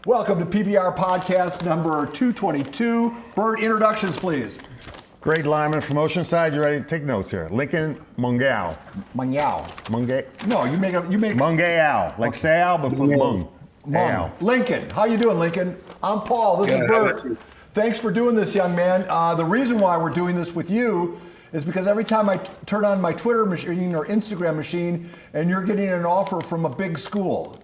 Welcome to PPR podcast number 222. Bert, introductions, please. Great lineman from Oceanside. You ready to take notes here? Lincoln Mageo. No, you make Mageo. Like Sal, but with Mung. Lincoln, how you doing, Lincoln? I'm Paul. This is Bert. Thanks for doing this, young man. The reason why we're doing this with you is because every time I turn on my Twitter machine or Instagram machine and you're getting an offer from a big school.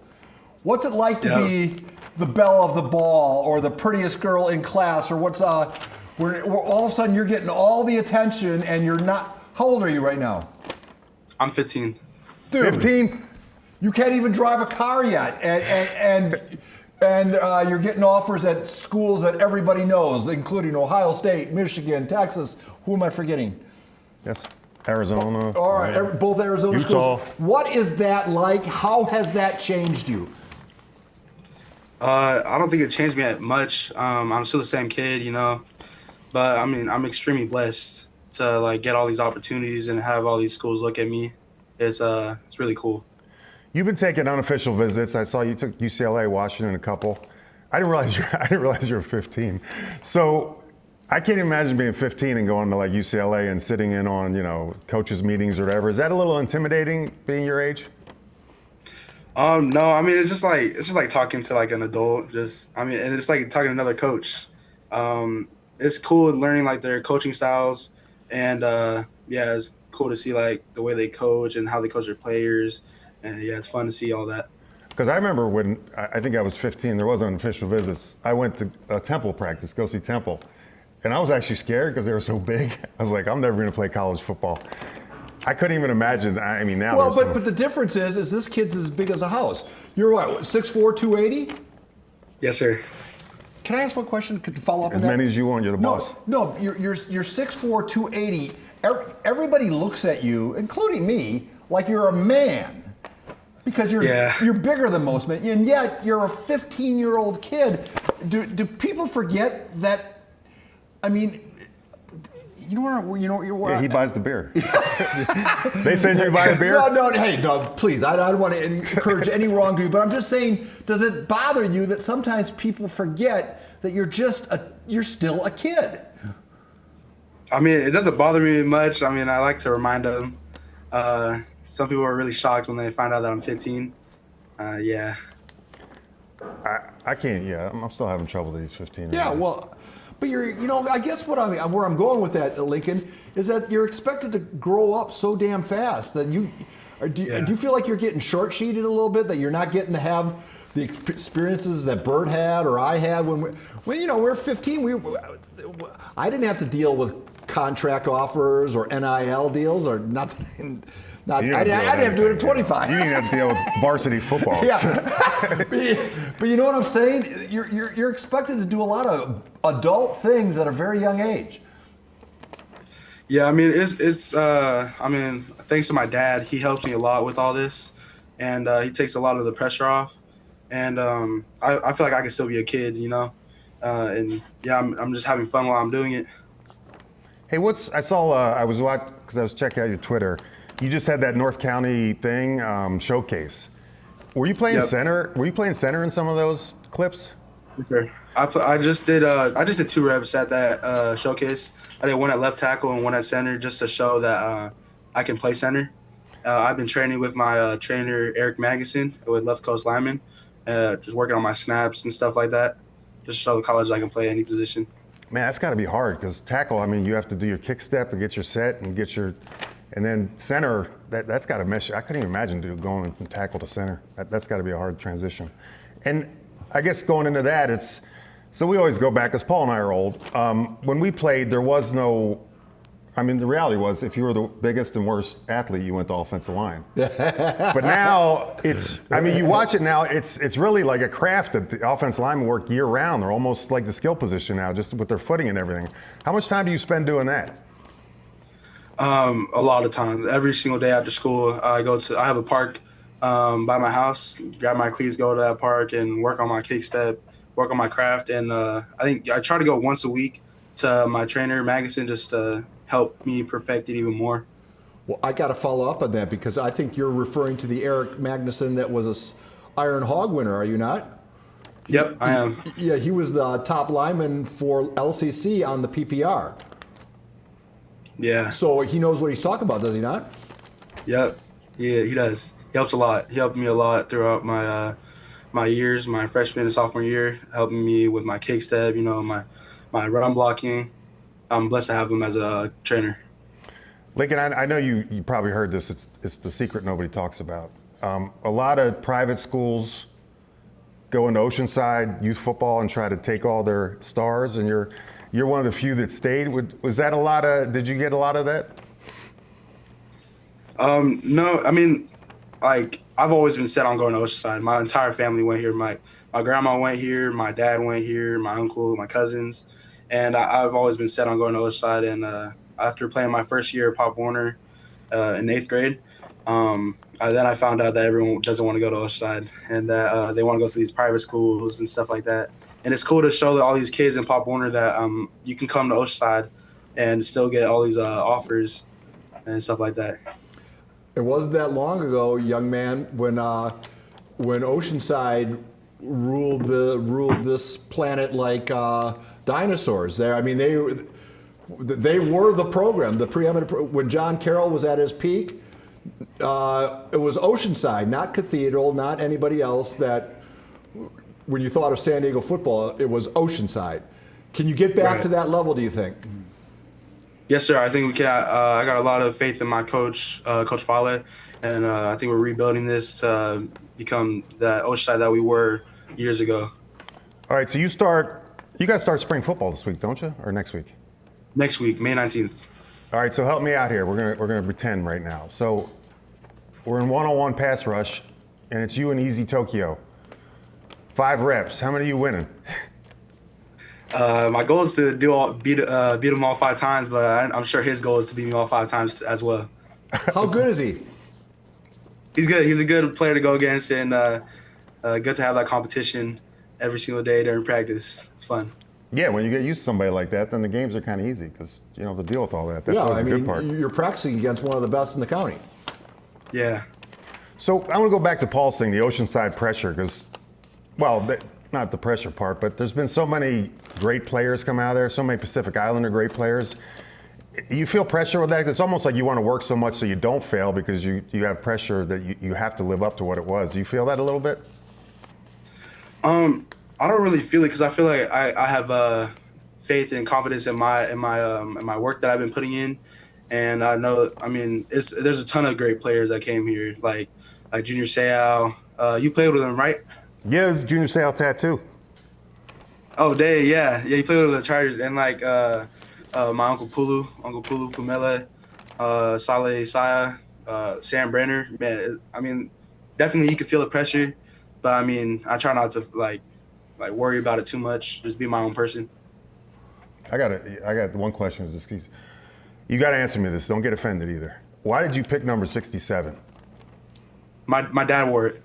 What's it like to be the belle of the ball or the prettiest girl in class, or where all of a sudden you're getting all the attention and you're not? How old are you right now? I'm 15. Dude, 15? You can't even drive a car yet, and you're getting offers at schools that everybody knows, including Ohio State, Michigan, Texas. Who am I forgetting? Yes, Arizona. All right, both Arizona Utah. schools. What is that like? How has that changed you? I don't think it changed me that much. I'm still the same kid, but I mean, I'm extremely blessed to get all these opportunities and have all these schools look at me. It's really cool. You've been taking unofficial visits. I saw you took UCLA, Washington, a couple. I didn't realize you were 15. So I can't imagine being 15 and going to UCLA and sitting in on coaches' meetings or whatever. Is that a little intimidating being your age? No, I mean it's just like talking to an adult. And it's like talking to another coach. It's cool learning their coaching styles, and it's cool to see the way they coach and how they coach their players, and it's fun to see all that. Because I remember when I think I was 15, there was unofficial visits. I went to a Temple practice, go see Temple, and I was actually scared because they were so big. I was like, I'm never going to play college football. I couldn't even imagine. I mean, now. Well, but the difference is this kid's as big as a house. You're what, 6'4", 280? Yes, sir. Can I ask one question? Could you follow up on that? As many as you want. You're the boss. No, you're 6'4", 280. Everybody looks at you, including me, like you're a man, because you're bigger than most men, and yet you're a 15-year-old kid. Do people forget that? I mean. You know what? Yeah, he buys the beer. They send you to buy a beer? No, please. I don't want to encourage any wrongdoing, but I'm just saying, does it bother you that sometimes people forget that you're still a kid? I mean, it doesn't bother me much. I mean, I like to remind them. Some people are really shocked when they find out that I'm 15. Yeah. I can't. Yeah, I'm still having trouble with these 15. Yeah, well. But I guess where I'm going with that, Lincoln, is that you're expected to grow up so damn fast that do you feel like you're getting short-sheeted a little bit, that you're not getting to have the experiences that Bert had or I had when we're 15. I didn't have to deal with contract offers or NIL deals or nothing. I didn't have to do it at 25. You didn't have to deal with varsity football. Yeah, but you know what I'm saying? You're expected to do a lot of adult things at a very young age. Yeah, I mean it's thanks to my dad, he helps me a lot with all this, and he takes a lot of the pressure off, and I feel like I can still be a kid, and I'm just having fun while I'm doing it. Hey, I was watching because I was checking out your Twitter. You just had that North County thing showcase. Were you playing center? Were you playing center in some of those clips? Yes, sir. I just did 2 reps at that showcase. I did one at left tackle and one at center just to show that I can play center. I've been training with my trainer Erik Magnuson with Left Coast Lineman, just working on my snaps and stuff like that, just to show the college I can play any position. Man, that's got to be hard because tackle. I mean, you have to do your kick step and get your set and and then center. That's got to mess you. I couldn't even imagine going from tackle to center. That's got to be a hard transition. And I guess going into that, so we always go back, because Paul and I are old. When we played, there was no, the reality was if you were the biggest and worst athlete, you went to offensive line. But now you watch it now, it's really like a craft that the offensive linemen work year round. They're almost like the skill position now, just with their footing and everything. How much time do you spend doing that? A lot of time. Every single day after school, I have a park by my house, grab my cleats, go to that park and work on my kick step, work on my craft. And I think I try to go once a week to my trainer, Magnuson, just to help me perfect it even more. Well, I got to follow up on that because I think you're referring to the Erik Magnuson that was a Iron Hog winner, are you not? Yep, I am. Yeah, he was the top lineman for LCC on the PPR. Yeah. So he knows what he's talking about, does he not? Yep. Yeah, he does. He helps a lot. He helped me a lot throughout my years, my freshman and sophomore year, helping me with my kick step, my run blocking. I'm blessed to have him as a trainer. Lincoln, I know you probably heard this. It's the secret nobody talks about. A lot of private schools go into Oceanside youth football and try to take all their stars, and you're one of the few that stayed. Was that a lot of? Did you get a lot of that? No, I mean, like I've always been set on going to Oceanside. My entire family went here. My grandma went here. My dad went here. My uncle, my cousins, and I've always been set on going to Oceanside. And after playing my first year at Pop Warner in 8th grade, then I found out that everyone doesn't want to go to Oceanside and that they want to go to these private schools and stuff like that. And it's cool to show all these kids in Pop Warner that you can come to Oceanside and still get all these offers and stuff like that. It wasn't that long ago, young man, when Oceanside ruled this planet like dinosaurs. They were the program, the preeminent. When John Carroll was at his peak, it was Oceanside, not Cathedral, not anybody else. That when you thought of San Diego football, it was Oceanside. Can you get back to that level, do you think? Yes, sir. I think we can. I got a lot of faith in my coach, Coach Fale, and I think we're rebuilding this to become that Oceanside that we were years ago. All right, so you guys start spring football this week, don't you, or next week? Next week, May 19th. All right, so help me out here. We're gonna pretend right now. So we're in one-on-one pass rush, and it's you and Easy Tokyo. 5 reps. How many are you winning? My goal is to beat him all 5 times, but I'm sure his goal is to beat me all 5 times as well. How good is he? He's good. He's a good player to go against, and good to have that competition every single day during practice. It's fun. Yeah, when you get used to somebody like that, then the games are kind of easy because you don't have to deal with all that. That's always the good part. You're practicing against one of the best in the county. Yeah. So I want to go back to Paul's thing, the Oceanside pressure, because, not the pressure part, but there's been so many great players come out of there, so many Pacific Islander great players. You feel pressure with that? It's almost like you want to work so much so you don't fail because you have pressure that you have to live up to what it was. Do you feel that a little bit? I don't really feel it because I feel like I have faith and confidence in my work that I've been putting in, and I know. I mean, there's a ton of great players that came here, like Junior Seau. You played with him, right? Yeah, it's Junior Seau tattoo. Oh, Dave, yeah. You played with the Chargers, and my Uncle Pulu Pumele, Saleh Saya, Sam Brenner. Man, I mean, definitely you can feel the pressure, but I mean, I try not to like worry about it too much. Just be my own person. I got one question. You got to answer me this. Don't get offended either. Why did you pick number 67? My dad wore it,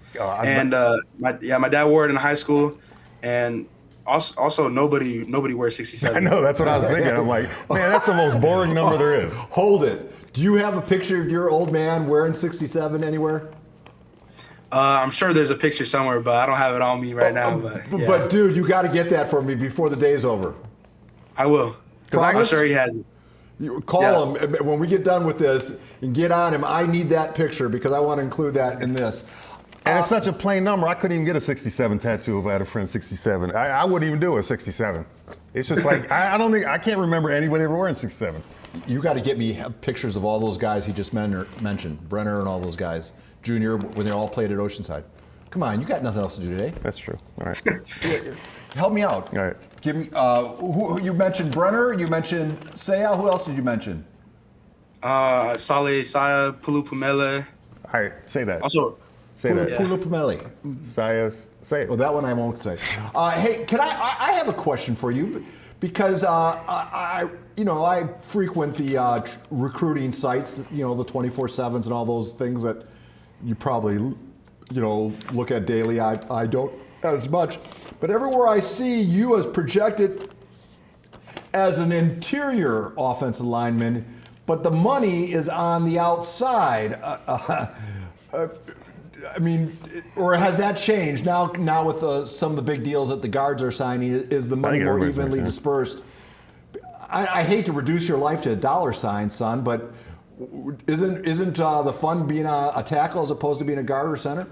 my dad wore it in high school, and also nobody wears 67. I know, that's what I was thinking. I'm like, man, that's the most boring number there is. Hold it. Do you have a picture of your old man wearing 67 anywhere? I'm sure there's a picture somewhere, but I don't have it on me right now. But dude, you got to get that for me before the day's over. I will. I'm sure he has it. You call him when we get done with this and get on him. I need that picture because I want to include that in this. And it's such a plain number. I couldn't even get a 67 tattoo if I had a friend 67. I wouldn't even do a 67. It's just like I can't remember anybody ever wearing 67. You got to get me pictures of all those guys he just mentioned, Brenner and all those guys, Junior, when they all played at Oceanside. Come on, you got nothing else to do today. That's true. All right. Help me out. All right. Give me. Who you mentioned? Brenner. You mentioned Seau. Who else did you mention? Saleh Saya, Pulu Pumele. All right. Say that. Also, say that. Pulu Pumele. Saya. Say it. Well, that one I won't say. Hey, can I have a question for you because I frequent the recruiting sites, the 24/7s and all those things that you probably look at daily. I don't as much, but everywhere I see you as projected as an interior offensive lineman, but the money is on the outside. I mean, or has that changed now? Now with some of the big deals that the guards are signing, is the money more evenly dispersed? I hate to reduce your life to a dollar sign, son, but isn't the fun being a tackle as opposed to being a guard or center?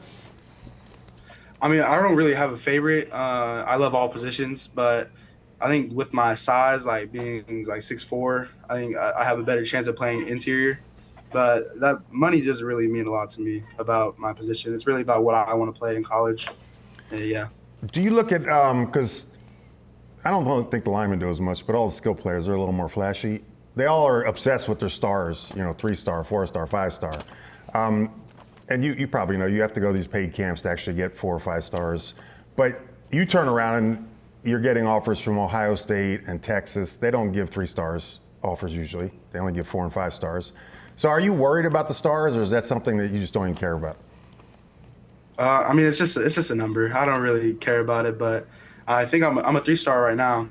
I mean, I don't really have a favorite. I love all positions, but I think with my size, like being like 6'4", I think I have a better chance of playing interior. But that money doesn't really mean a lot to me about my position. It's really about what I want to play in college. Yeah. Do you look at because I don't think the linemen do as much, but all the skill players are a little more flashy. They all are obsessed with their stars, 3-star, 4-star, 5-star. And you probably know you have to go to these paid camps to actually get 4 or 5 stars. But you turn around and you're getting offers from Ohio State and Texas. They don't give 3 stars offers usually. They only give 4 and 5 stars. So are you worried about the stars, or is that something that you just don't even care about? I mean, it's just a number. I don't really care about it, but I think I'm a 3-star right now.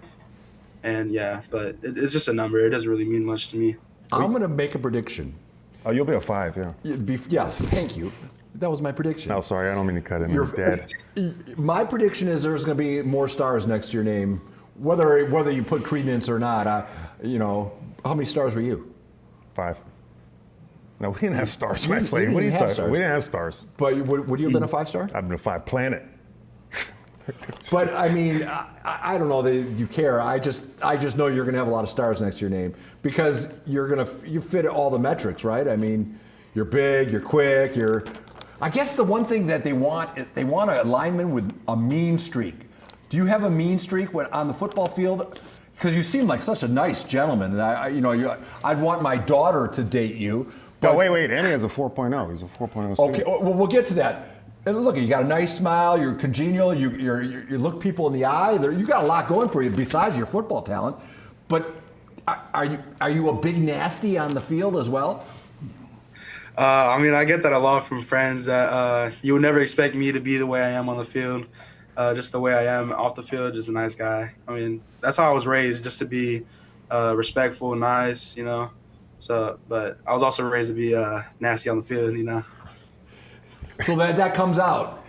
And yeah, but it's just a number. It doesn't really mean much to me. I'm going to make a prediction. Oh, you'll be a 5, yeah. Yes, thank you. That was my prediction. No, sorry, I don't mean to cut in there, Dad. My prediction is there's going to be more stars next to your name, whether you put credence or not. How many stars were you? 5. No, we didn't have stars when I played. What are you talking about? We didn't have stars. But would you have been a 5-star? I've been a 5 planet. But I mean, I don't know that you care. I just know you're going to have a lot of stars next to your name because you fit all the metrics, right? I mean, you're big, you're quick, I guess the one thing that they want a lineman with a mean streak. Do you have a mean streak on the football field? Because you seem like such a nice gentleman. I'd want my daughter to date you. But wait, Andy has a 4.0. He's a 4.0 student. Okay, well, we'll get to that. And look, you got a nice smile. You're congenial. You look people in the eye. You got a lot going for you besides your football talent. But are you a big nasty on the field as well? I mean, I get that a lot from friends that you would never expect me to be the way I am on the field, just the way I am off the field, just a nice guy. I mean, that's how I was raised, just to be respectful, nice, So, but I was also raised to be nasty on the field, So that comes out.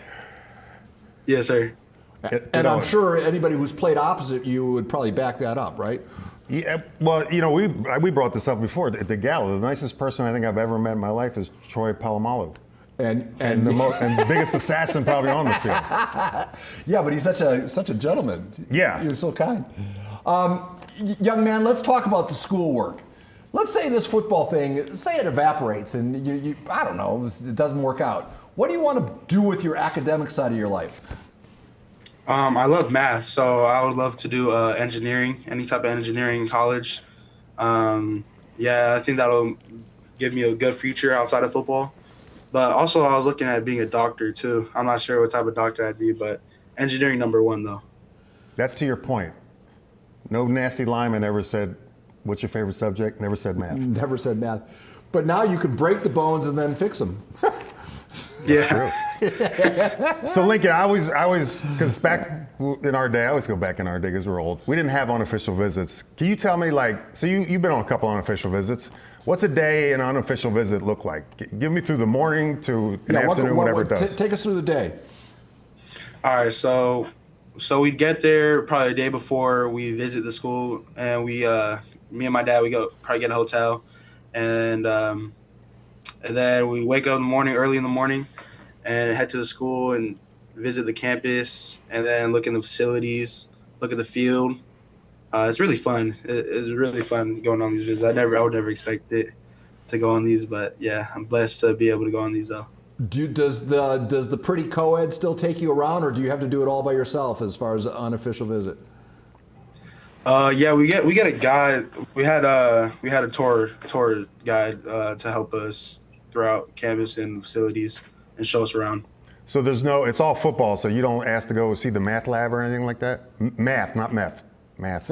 Yes, sir. And I'm sure anybody who's played opposite you would probably back that up, right? Yeah, well, we brought this up before at the gala. The nicest person I think I've ever met in my life is Troy Polamalu. And the biggest assassin probably on the field. Yeah, but he's such a gentleman. Yeah. He was so kind. Young man, let's talk about the schoolwork. Let's say this football thing, say it evaporates and you I don't know, it doesn't work out. What do you want to do with your academic side of your life? I love math, so I would love to do engineering, any type of engineering in college. Yeah, I think that'll give me a good future outside of football. But also, I was looking at being a doctor, too. I'm not sure what type of doctor I'd be, but engineering #1, though. That's to your point. No nasty lineman ever said, what's your favorite subject? Never said math. Never said math. But now you can break the bones and then fix them. Yeah. So Lincoln, I always, because back in our day, I always go back in our day because we're old. We didn't have unofficial visits. Can you tell me, so you've been on a couple unofficial visits. What's a day in an unofficial visit look like? Give me through the morning to an afternoon, whatever it does. Take us through the day. All right, so we get there probably the day before we visit the school, and me and my dad, we probably get a hotel, and then we wake up in the morning, early in the morning, and head to the school and visit the campus, and then look in the facilities, look at the field. It's really fun. It's really fun going on these visits. I would never expect it to go on these, but yeah, I'm blessed to be able to go on these though. Does the pretty co-ed still take you around, or do you have to do it all by yourself as far as an unofficial visit? Yeah, we get a guide. We had a tour guide to help us throughout campus and facilities and show us around. So it's all football, so you don't ask to go see the math lab or anything like that? Math, not meth. Math.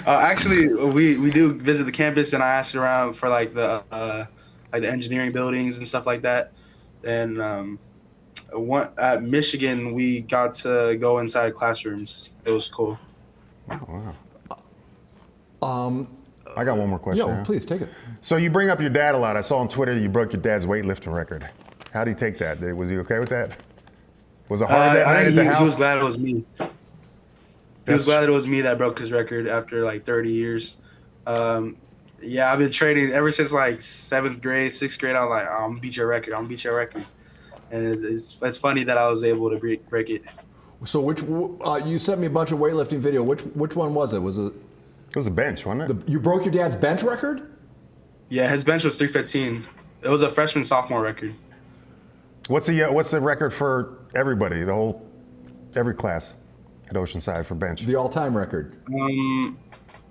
Actually, we do visit the campus, and I asked around for like the engineering buildings and stuff like that. And at Michigan, we got to go inside classrooms. It was cool. Oh, wow. I got one more question. Yeah, please take it. So you bring up your dad a lot. I saw on Twitter you broke your dad's weightlifting record. How did he take that? Was he okay with that? Was it hard that I night at think the he house? was glad it was me. He was glad it was me that broke his record after like 30 years. Yeah, I've been training ever since like 7th grade, 6th grade. I'm like, I'm gonna beat your record. I'm gonna beat your record. And it's funny that I was able to break it. So you sent me a bunch of weightlifting video. Which one was it? Was it? It was a bench, wasn't it? You broke your dad's bench record? Yeah, his bench was 315. It was a freshman sophomore record. What's the record for everybody, every class at Oceanside for bench? The all-time record. My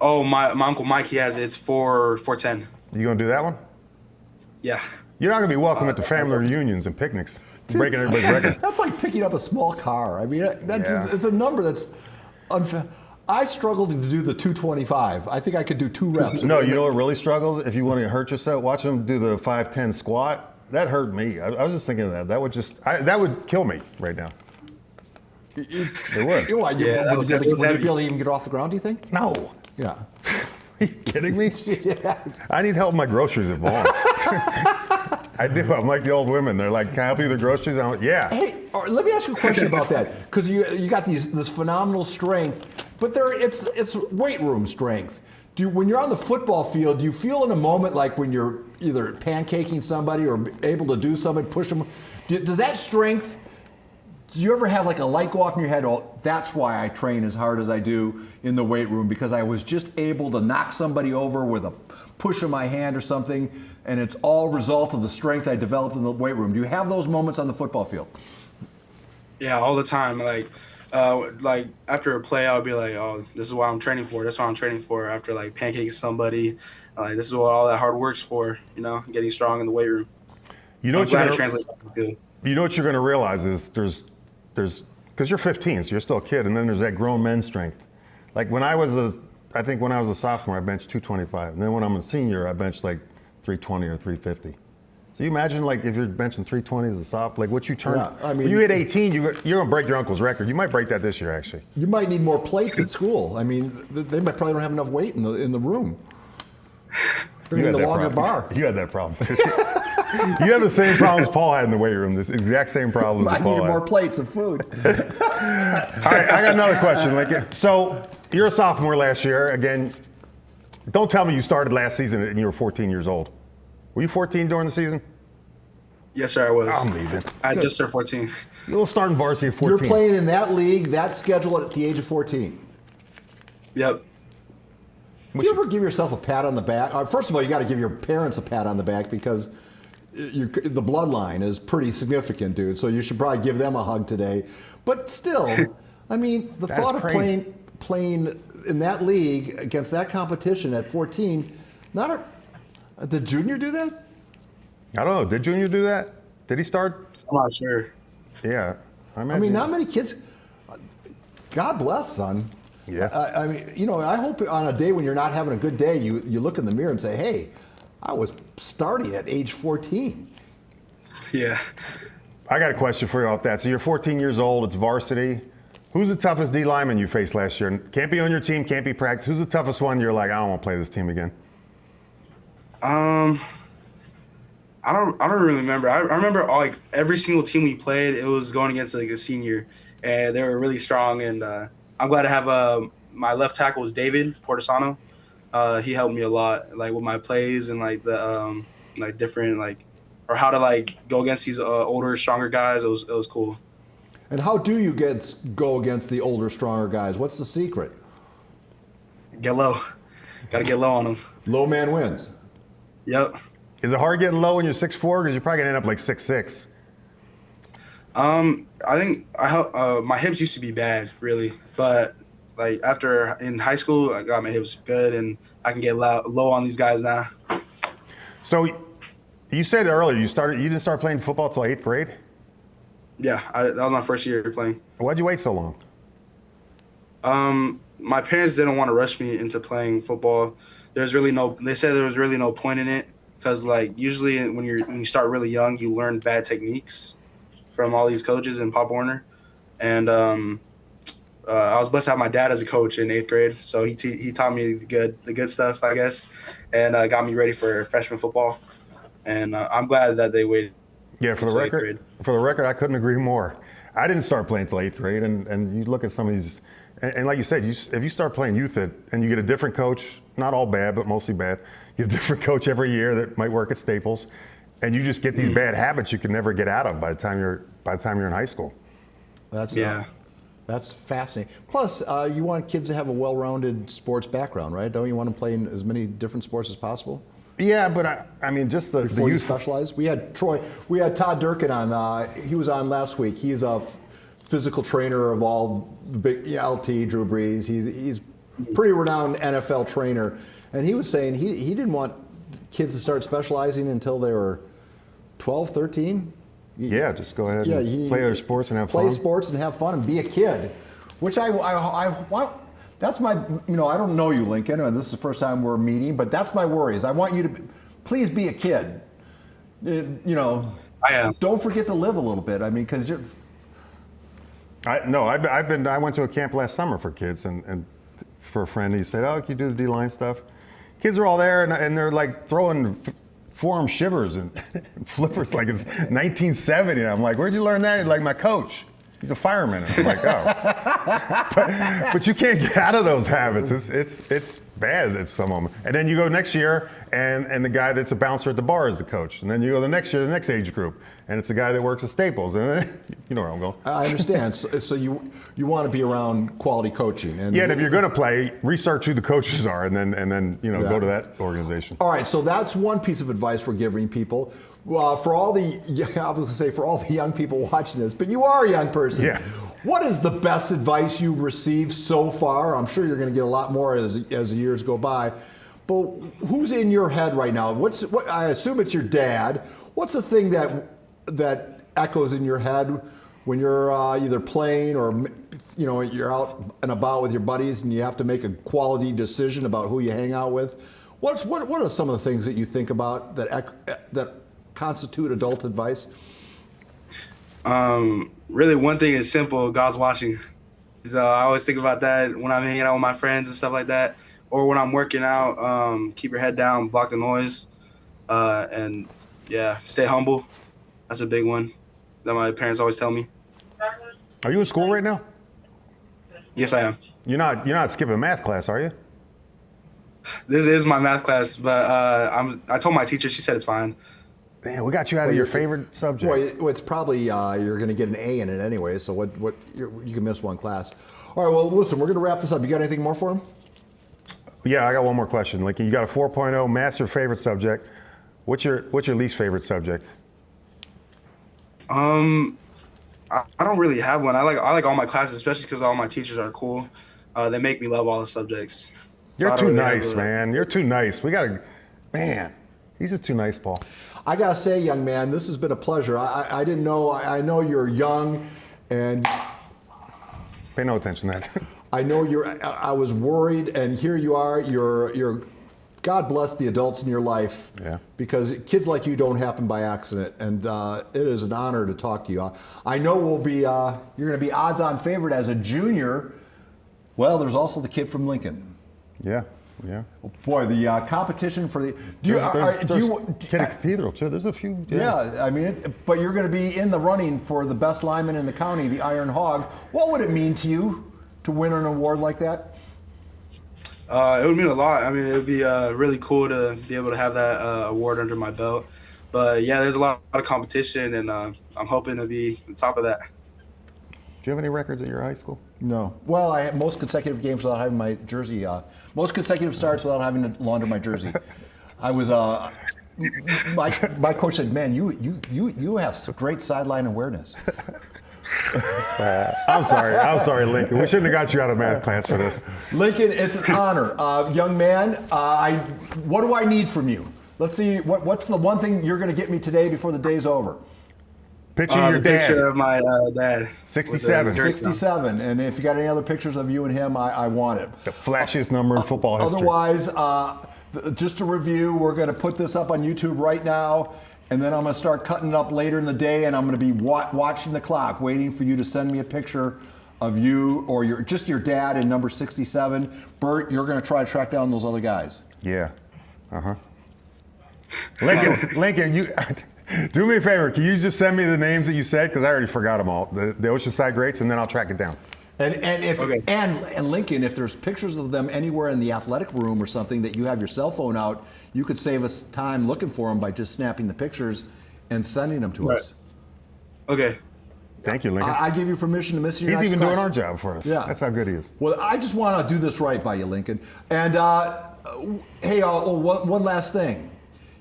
uncle Mike, he has it. It's 410. You gonna do that one? Yeah. You're not gonna be welcome at the family reunions and picnics, breaking everybody's record. That's like picking up a small car. I mean, Yeah. it's a number that's unfair. I struggled to do the 225. I think I could do 2 reps. No, you know what really struggles? If you want to hurt yourself, watch them do the 5'10" squat. That hurt me. I was just thinking of that. That would kill me right now. It would. Would you be able to even get off the ground, do you think? No. Yeah. Are you kidding me? Yeah. I need help with my groceries at Vaughn. I do. I'm like the old women. They're like, "Can I help you with the groceries?" I'm like, "Yeah." Hey, all right, let me ask you a question about that, because you got this phenomenal strength, but it's weight room strength. When you're on the football field, do you feel in a moment like when you're either pancaking somebody or able to do something, push them? Does that strength? Do you ever have like a light go off in your head? Oh, that's why I train as hard as I do in the weight room, because I was just able to knock somebody over with a push of my hand or something, and it's all result of the strength I developed in the weight room. Do you have those moments on the football field? Yeah, all the time. Like after a play, I'll be like, "Oh, this is what I'm training for. That's what I'm training for." After like pancaking somebody, like this is what all that hard work's for. Getting strong in the weight room. You know I'm what you're glad gonna, it translates to the field. You know what you're going to realize is there's because you're 15, so you're still a kid, and then there's that grown men strength. Like when I was a sophomore, I benched 225, and then when I'm a senior, I benched like 320 or 350. So you imagine like if you're benching 320 as a sophomore, like what you turn. Yeah, I mean, when you hit 18, you're going to break your uncle's record. You might break that this year, actually. You might need more plates at school. I mean, they might probably don't have enough weight in the room. Bring in the longer bar. You had that problem. You have the same problems Paul had in the weight room. This exact same problem I that Paul needed had. more plates of food. All right, I got another question. So you're a sophomore last year. Again, don't tell me you started last season and you were 14 years old. Were you 14 during the season? Yes, sir, I was. I'm leaving. I just turned 14. You'll start in varsity at 14. You're playing in that league, that schedule at the age of 14. Yep. Do you ever give yourself a pat on the back? First of all, you got to give your parents a pat on the back, because the bloodline is pretty significant, dude. So you should probably give them a hug today. But still, I mean, the thought of crazy. playing in that league against that competition at 14, did Junior do that? I don't know. Did Junior do that? Did he start? I'm not sure. Yeah. I mean, not many kids. God bless, son. Yeah. I mean, I hope on a day when you're not having a good day, you look in the mirror and say, "Hey, I was starting at age 14." Yeah. I got a question for you off that. So you're 14 years old. It's varsity. Who's the toughest Dlineman you faced last year? Can't be on your team. Can't be practice. Who's the toughest one? You're like, I don't want to play this team again. I don't really remember. I remember like every single team we played, it was going against like a senior, and they were really strong. And I'm glad to have my left tackle was David Portisano. He helped me a lot, like with my plays and like the like different or how to go against these older, stronger guys. It was cool. And how do you go against the older, stronger guys? What's the secret? Get low. Got to get low on them. Low man wins. Yep. Is it hard getting low when you're 6'4"? Because you're probably gonna end up like 6'6". I think my hips used to be bad, really, but like after in high school, I got my hips good, and I can get low on these guys now. So you said earlier you didn't start playing football until 8th grade? Yeah, that was my first year playing. Why'd you wait so long? My parents didn't want to rush me into playing football. They said there was really no point in it, because usually when you start really young, you learn bad techniques from all these coaches in Pop Warner. And I was blessed to have my dad as a coach in 8th grade, so he taught me the good stuff, I guess, and got me ready for freshman football. And I'm glad that they waited. Yeah, for the record, I couldn't agree more. I didn't start playing till 8th grade, and you look at some of these, and like you said, if you start playing youth and you get a different coach, not all bad, but mostly bad, you get a different coach every year that might work at Staples, and you just get these bad habits you can never get out of by the time you're in high school. That's fascinating. Plus, you want kids to have a well-rounded sports background, right? Don't you want to play in as many different sports as possible? Yeah, but I mean, just the Before you youth. specialize. We had Todd Durkin on. He was on last week. He's a physical trainer of all the big LT, Drew Brees. He's pretty renowned NFL trainer, and he was saying he didn't want kids to start specializing until they were 12, 13. Yeah, just go ahead and play other sports and have fun. Play sports and have fun and be a kid, which I want. That's my, I don't know you, Lincoln, and this is the first time we're meeting, but that's my worry is I want you to please be a kid. I am. Don't forget to live a little bit. I mean, because you're. I went to a camp last summer for kids and for a friend, he said, "Oh, can you do the D-line stuff?" Kids are all there and they're like throwing forearm shivers and flippers like it's 1970. And I'm like, "Where'd you learn that?" He's like, "My coach. He's a fireman." And I'm like, "Oh." but you can't get out of those habits. It's bad at some moment. And then you go next year and the guy that's a bouncer at the bar is the coach. And then you go the next year, the next age group, and it's the guy that works at Staples. And then, you know where I'm going. I understand. So you want to be around quality coaching. And yeah, and if you're going to play, research who the coaches are, and then go to that organization. All right, so that's one piece of advice we're giving people. For all the young people watching this, but you are a young person. Yeah. What is the best advice you've received so far? I'm sure you're going to get a lot more as the years go by. But who's in your head right now? I assume it's your dad. What's the thing that echoes in your head when you're either playing or you're out and about with your buddies and you have to make a quality decision about who you hang out with? What are some of the things that you think about that constitute adult advice? Really, one thing is simple: God's watching. So I always think about that when I'm hanging out with my friends and stuff like that, or when I'm working out. Keep your head down, block the noise, and stay humble. That's a big one that my parents always tell me. Are you in school right now? Yes, I am. You're not skipping math class, are you? This is my math class, but I told my teacher. She said it's fine. Damn, we got you out of your favorite subject. Well, it's probably you're going to get an A in it anyway. So you can miss one class. All right. Well, listen, we're going to wrap this up. You got anything more for him? Yeah, I got one more question. Lincoln, you got a 4.0, math's your favorite subject. What's your least favorite subject? I don't really have one. I like all my classes, especially because all my teachers are cool. They make me love all the subjects. You're too nice, man. You're too nice. Man, he's just too nice, Paul. I gotta say, young man, this has been a pleasure. I didn't know. I know you're young, and pay no attention to that. I know I was worried, and here you are. You're. God bless the adults in your life. Yeah. Because kids like you don't happen by accident, and it is an honor to talk to you. I know you're going to be odds-on favorite as a junior. Well, there's also the kid from Lincoln. Yeah. Yeah. Boy, the competition for the. Cathedral too. There's a few. Yeah, I mean, but you're going to be in the running for the best lineman in the county, the Iron Hog. What would it mean to you to win an award like that? It would mean a lot. I mean, it would be really cool to be able to have that award under my belt. But yeah, there's a lot of competition, and I'm hoping to be the top of that. Do you have any records at your high school? No. Well, I had most consecutive games without having my jersey. Most consecutive starts without having to launder my jersey. I was. My coach said, "Man, you have some great sideline awareness." I'm sorry, Lincoln. We shouldn't have got you out of math class for this. Lincoln, it's an honor, young man. What do I need from you? Let's see. What's the one thing you're going to get me today before the day's over? Picture of your dad. Picture of my dad. 67. 67. And if you got any other pictures of you and him, I want it. The flashiest number in football history. Otherwise, just to review, we're going to put this up on YouTube right now, and then I'm going to start cutting it up later in the day, and I'm going to be watching the clock, waiting for you to send me a picture of you or your dad in number 67. Bert, you're going to try to track down those other guys. Yeah. Uh-huh. Lincoln, Do me a favor. Can you just send me the names that you said? Because I already forgot them all. The Oceanside greats, and then I'll track it down. And Lincoln, if there's pictures of them anywhere in the athletic room or something that you have your cell phone out, you could save us time looking for them by just snapping the pictures and sending them to us. Okay. Thank you, Lincoln. I give you permission to miss your He's next even class. doing our job for us. Yeah. That's how good he is. Well, I just want to do this right by you, Lincoln. And hey, one last thing.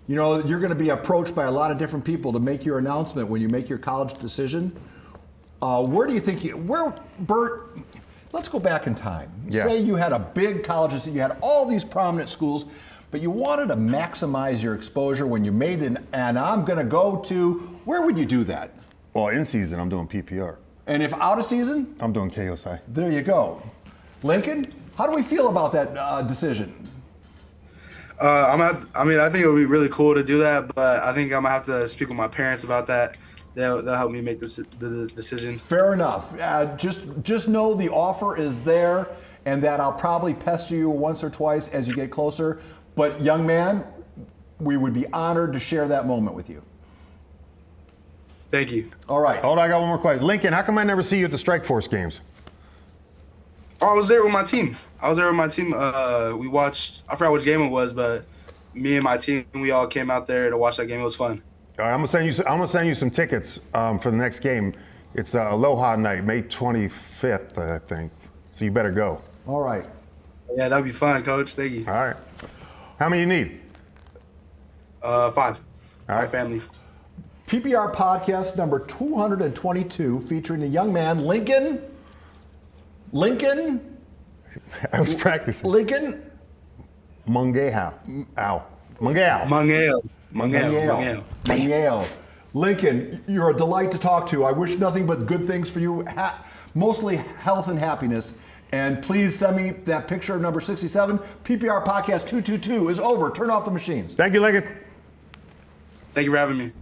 You know, you're going to be approached by a lot of different people to make your announcement when you make your college decision. Where do you think Bert, let's go back in time. Yeah. Say you had a big college, you had all these prominent schools, but you wanted to maximize your exposure when you made it, and I'm going to go to, where would you do that? Well, in season, I'm doing PPR. And if out of season? I'm doing KOSI. There you go. Lincoln, how do we feel about that decision? I think it would be really cool to do that, but I think I'm gonna have to speak with my parents about that. They'll help me make the decision. Fair enough. Just know the offer is there, and that I'll probably pester you once or twice as you get closer. But young man, we would be honored to share that moment with you. Thank you. All right. Hold on, I got one more question. Lincoln, how come I never see you at the Strike Force games? Oh, I was there with my team. We watched, I forgot which game it was, but me and my team, we all came out there to watch that game. It was fun. All right, I'm gonna send you some tickets for the next game. It's Aloha Night, May 25th, I think. So you better go. All right. Yeah, that'd be fun, Coach. Thank you. All right. How many you need? 5. All My right. family. PPR podcast number 222, featuring the young man Lincoln. I was practicing. Lincoln Mageo. Mageo. Lincoln, you're a delight to talk to. I wish nothing but good things for you, mostly health and happiness. And please send me that picture of number 67. PPR podcast 222 is over. Turn off the machines. Thank you, Lincoln. Thank you for having me.